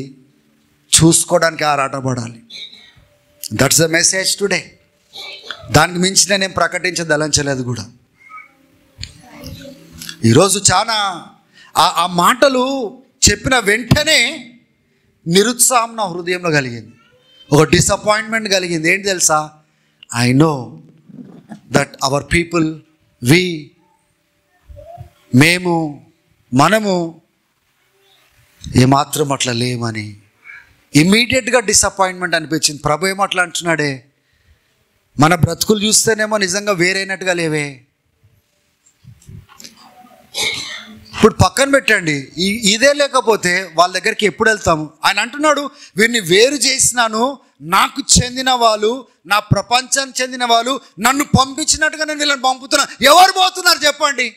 చూసుకోవడానికి ఆరాటపడాలి. That's the message today. దానికి మించి నేను ప్రకటించదలంచలేదు కూడా. ఈరోజు చాలా ఆ మాటలు చెప్పిన వెంటనే నిరుత్సాహం నా హృదయంలో కలిగింది, ఒక డిసప్పాయింట్మెంట్ కలిగింది. ఏంటి తెలుసా? I know that our people, మనము ఏమాత్రం అట్లా లేమని ఇమ్మీడియట్గా డిసప్పాయింట్మెంట్ అనిపించింది. ప్రభు ఏమట్లా అంటున్నాడే, మన బ్రతుకులు చూస్తేనేమో నిజంగా వేరైనట్టుగా లేవే. ఇప్పుడు పక్కన పెట్టండి, ఇదే లేకపోతే వాళ్ళ దగ్గరికి ఎప్పుడు వెళ్తాము? ఆయన అంటున్నాడు, వీరిని వేరు చేసినాను, నాకు చెందిన వాళ్ళు, నా ప్రపంచానికి చెందిన వాళ్ళు నన్ను పంపించినట్టుగా నేను వీళ్ళని పంపుతున్నా. ఎవరు పోతున్నారు చెప్పండి?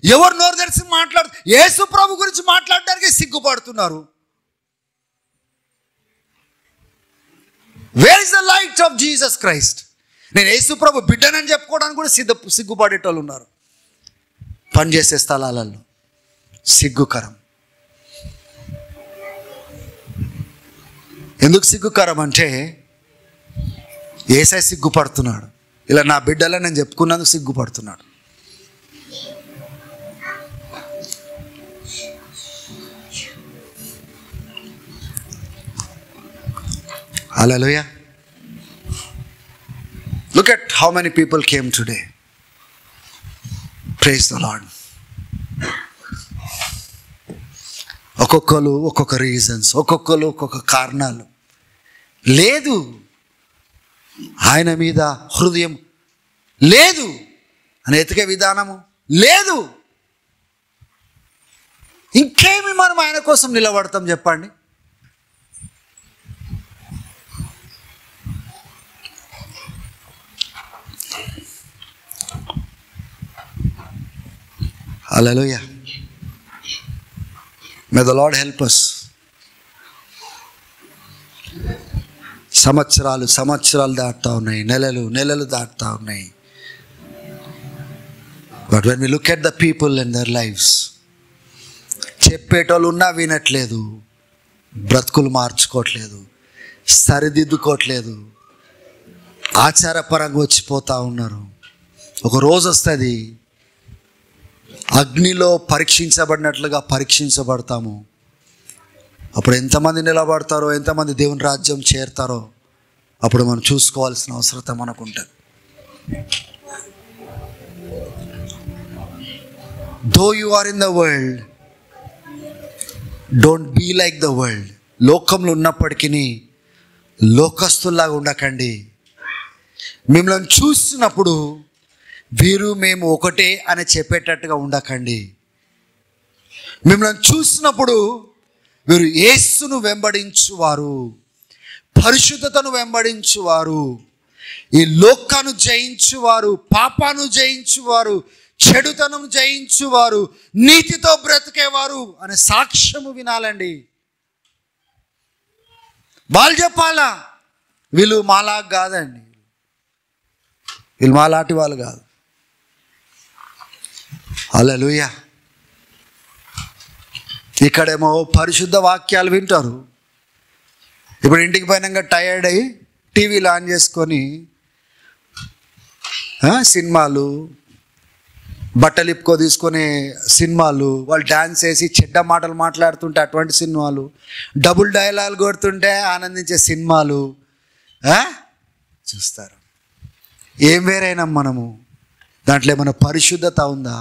ఎవరు నోరు తెరిచి యేసు ప్రభు గురించి మాట్లాడడానికి సిగ్గుపడుతున్నారు. Where is the light of Jesus Christ? నేను యేసు ప్రభు బిడ్డనని చెప్పుకోవడానికి కూడా సిగ్గుపడేటోళ్ళు ఉన్నారు పనిచేసే స్థలాలలో. సిగ్గుకరం. ఎందుకు సిగ్గుకరం అంటే యేసయ్య సిగ్గుపడుతున్నాడు. ఇలా నా బిడ్డలని నేను చెప్పుకున్నందుకు సిగ్గుపడుతున్నాడు. Hallelujah. Look at how many people came today. Praise the Lord. ఒక్కొక్కరు ఒక్కొక్క రీజన్స్, ఒక్కొక్కరు ఒక్కొక్క కారణాలు. లేదు ఆయన మీద హృదయం లేదు అని ఎతికే విధానము లేదు. ఇంకేమి మనం ఆయన కోసం నిలబడతాం చెప్పండి? Hallelujah. May the Lord help us. సంవత్సరాలు దాటుతా ఉన్నాయి, నెలలు దాటుతా ఉన్నాయి. But when we look at the people and their lives, చెప్పేటోళ్ళు ఉన్నా వినట్లేదు, బ్రతుకులు మార్చుకోవట్లేదు, సరిదిద్దుకోవట్లేదు, ఆచారపరంగా వచ్చిపోతూ ఉన్నారు. ఒక రోజు వస్తుంది, అగ్నిలో పరీక్షించబడినట్లుగా పరీక్షించబడతాము. అప్పుడు ఎంతమంది నిలబడతారో, ఎంతమంది దేవుని రాజ్యం చేరుతారో అప్పుడు మనం చూసుకోవాల్సిన అవసరం మనకు ఉంటుంది. Though you are in the world, don't be like the world. లోకంలో ఉన్నప్పటికీ లోకస్తుల్లాగా ఉండకండి. మిమ్మల్ని చూసినప్పుడు వీరు మేము ఒకటే అని చెప్పేటట్టుగా ఉండకండి. మిమ్మల్ని చూసినప్పుడు వీరు యేసును వెంబడించువారు, పరిశుద్ధతను వెంబడించువారు, ఈ లోకాన్ని జయించువారు, పాపాను జయించువారు, చెడుతనం జయించువారు, నీతితో బ్రతికేవారు అనే సాక్ష్యము వినాలండి. వాళ్ళు చెప్పాలా, వీళ్ళు మాలా కాదండి, వీళ్ళు మాలాంటి వాళ్ళు కాదు. హల్లెలూయా. ఇక్కడేమో పరిశుద్ధ వాక్యాలు వింటారు. ఇప్పుడు ఇంటికి పోయినాక టైర్డ్ అయ్యి టీవీలు ఆన్ చేసుకొని సినిమాలు, బట్టలు ఇప్పుకో తీసుకునే సినిమాలు, వాళ్ళు డ్యాన్స్ వేసి చెడ్డ మాటలు మాట్లాడుతుంటే అటువంటి సినిమాలు, డబుల్ డైలాగులు కొడుతుంటే ఆనందించే సినిమాలు చూస్తారు. ఏం వేరైనా మనము దాంట్లో ఏమైనా పరిశుద్ధత ఉందా?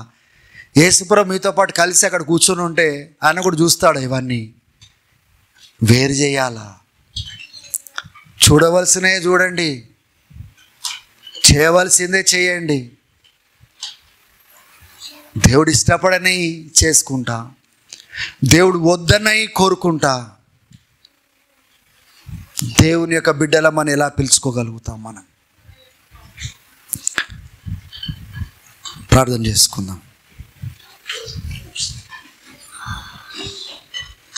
యేసుప్రభు మీతో పాటు కలిసి అక్కడ కూర్చొని ఉంటే ఆయన కూడా చూస్తాడు. ఇవన్నీ వేరు చేయాలా? చూడవలసినవి చూడండి, చేయవలసిందే చేయండి. దేవుడు ఇష్టపడని చేసుకుంటా, దేవుడు వద్దనై కోరుకుంటా. దేవుని యొక్క బిడ్డల మనం ఎలా పిలుచుకోగలుగుతాం? మనం ప్రార్థన చేసుకుందాం.